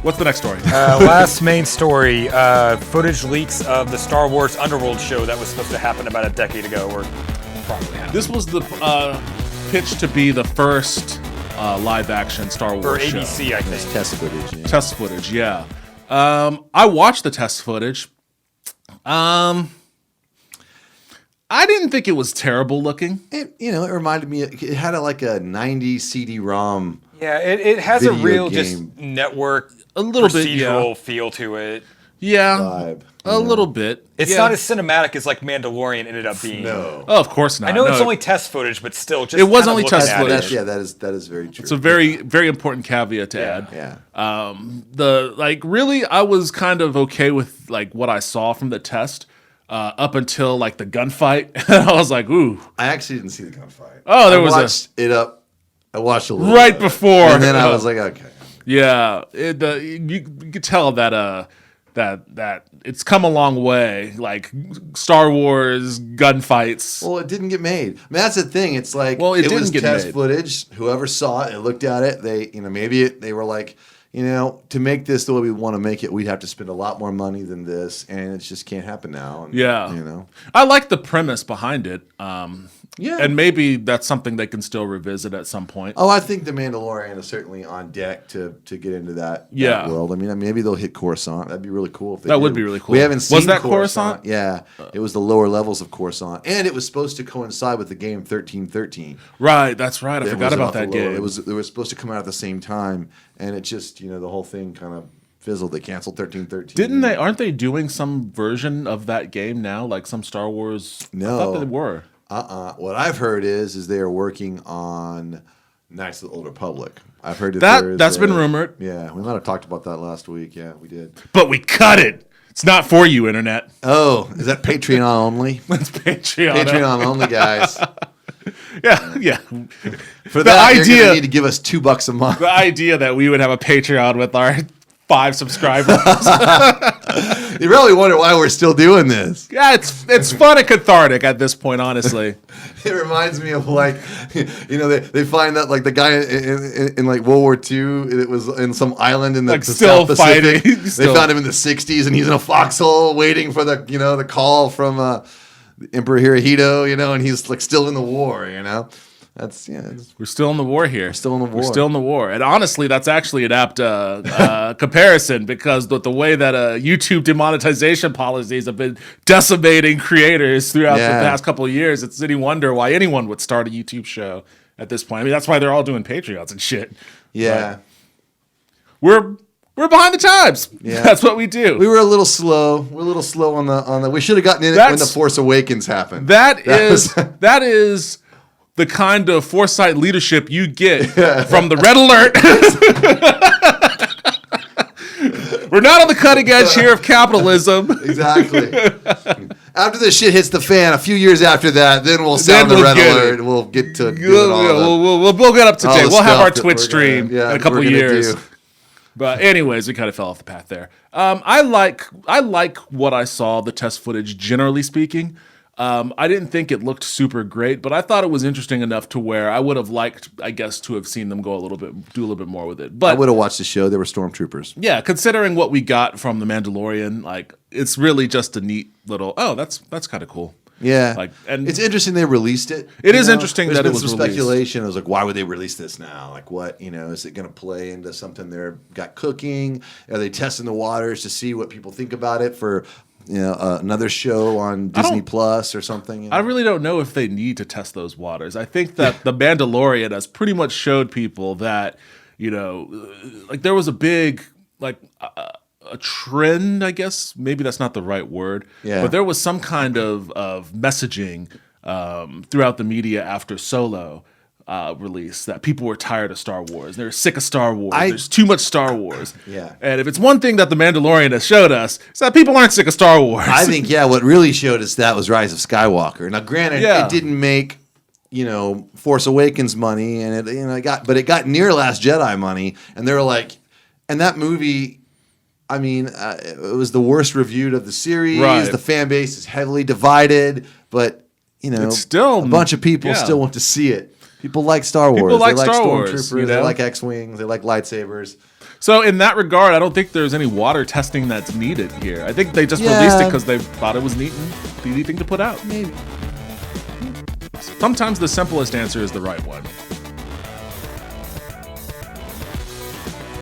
What's the next story? Last main story, footage leaks of the Star Wars Underworld show that was supposed to happen about a decade ago, or probably happened. This was the pitch to be the first live-action Star Wars show. For ABC, I think. Test footage. Yeah. Test footage, yeah. I watched the test footage. I didn't think it was terrible looking. It reminded me. It had a 90s CD-ROM. Yeah, it has a real game. just network, A little bit, procedural feel to it. Yeah, Vibe, a little bit. It's not as cinematic as like Mandalorian ended up being. No. Oh, of course not. I know it's only test footage, but still, just It was kind of only looking test at footage. it. That is very true. It's a very, very important caveat to add. Yeah. Really, I was kind of okay with what I saw from the test up until the gunfight. I was like, ooh. I actually didn't see the gunfight. Oh, there I was watched it up. I watched a little right bit. before, and then I was like, okay. Yeah, you could tell that that it's come a long way. Like Star Wars gunfights. Well, it didn't get made. I mean, that's the thing. It's like, Well, it didn't was get test made. footage. Whoever saw it and looked at it, they were like, to make this the way we want to make it, we'd have to spend a lot more money than this, and it just can't happen now. And, Yeah. I like the premise behind it. Yeah. And maybe that's something they can still revisit at some point. Oh, I think The Mandalorian is certainly on deck to get into that world. I mean, maybe they'll hit Coruscant. That'd be really cool if they That do. would be really cool. We haven't seen Was that Coruscant? Yeah. It was the lower levels of Coruscant. And it was supposed to coincide with the game 1313. Right, that's right. I forgot about that game. It was supposed to come out at the same time, and it just, the whole thing kind of fizzled. They canceled 1313. Didn't they? Aren't they doing some version of that game now, like some Star Wars? No. I thought they were. What I've heard is they are working on Knights of the Old Republic. I've heard that's been rumored. Yeah, we might have talked about that last week. Yeah, we did. But we cut it. It's not for you, Internet. Oh, is that Patreon only? It's Patreon. Patreon only, guys. Yeah. For The that, you're idea- going to need to give us $2 a month. The idea that we would have a Patreon with our 5 subscribers. You really wonder why we're still doing this. Yeah, it's fun and cathartic at this point, honestly. It reminds me of they find that the guy in World War II, it was in some island in the still South Pacific. fighting. They found him in the 60s, and he's in a foxhole waiting for the call from Emperor Hirohito, and he's still in the war, That's We're still in the war here. We're still in the war. We're still in the war. And honestly, that's actually an apt comparison because the way that YouTube demonetization policies have been decimating creators throughout the past couple of years, it's any wonder why anyone would start a YouTube show at this point. I mean, that's why they're all doing Patreons and shit. Yeah. But we're behind the times. Yeah. That's what we do. We were a little slow. We're a little slow on the. We should have gotten in it when the Force Awakens happened. That is the kind of foresight leadership you get from the Red Alert. We're not on the cutting edge here of capitalism. Exactly. After this shit hits the fan, a few years after that, then we'll sound the Red Alert. We'll get to we'll get up to date. We'll have our Twitch stream in a couple of years. Do. But anyways, we kind of fell off the path there. I like what I saw, the test footage, generally speaking. I didn't think it looked super great, but I thought it was interesting enough to where I would have liked, I guess, to have seen them do a little bit more with it. But I would have watched the show. There were stormtroopers. Yeah, considering what we got from The Mandalorian, it's really just a neat little. Oh, that's kind of cool. Yeah, and it's interesting they released it. It is interesting that it was some released. speculation. It was why would they release this now? What is it going to play into something they're got cooking? Are they testing the waters to see what people think about it for? Another show on Disney Plus or something. I really don't know if they need to test those waters. I think that The Mandalorian has pretty much showed people that, there was a big, a trend, I guess. Maybe that's not the right word. Yeah. But there was some kind of messaging throughout the media after Solo release that people were tired of Star Wars. They're sick of Star Wars. There's too much Star Wars. Yeah. And if it's one thing that The Mandalorian has showed us, it's that people aren't sick of Star Wars. I think, what really showed us that was Rise of Skywalker. Now, granted, it didn't make, Force Awakens money, and it got near Last Jedi money, and they were like, and that movie, I mean, it was the worst reviewed of the series. Right. The fan base is heavily divided, but, it's still a bunch of people still want to see it. People like Star Wars. People like they Star like Wars, Stormtroopers. you know? They like X-wings. They like lightsabers. So in that regard, I don't think there's any water testing that's needed here. I think they just released it because they thought it was neat and easy thing to put out. Maybe. Sometimes the simplest answer is the right one.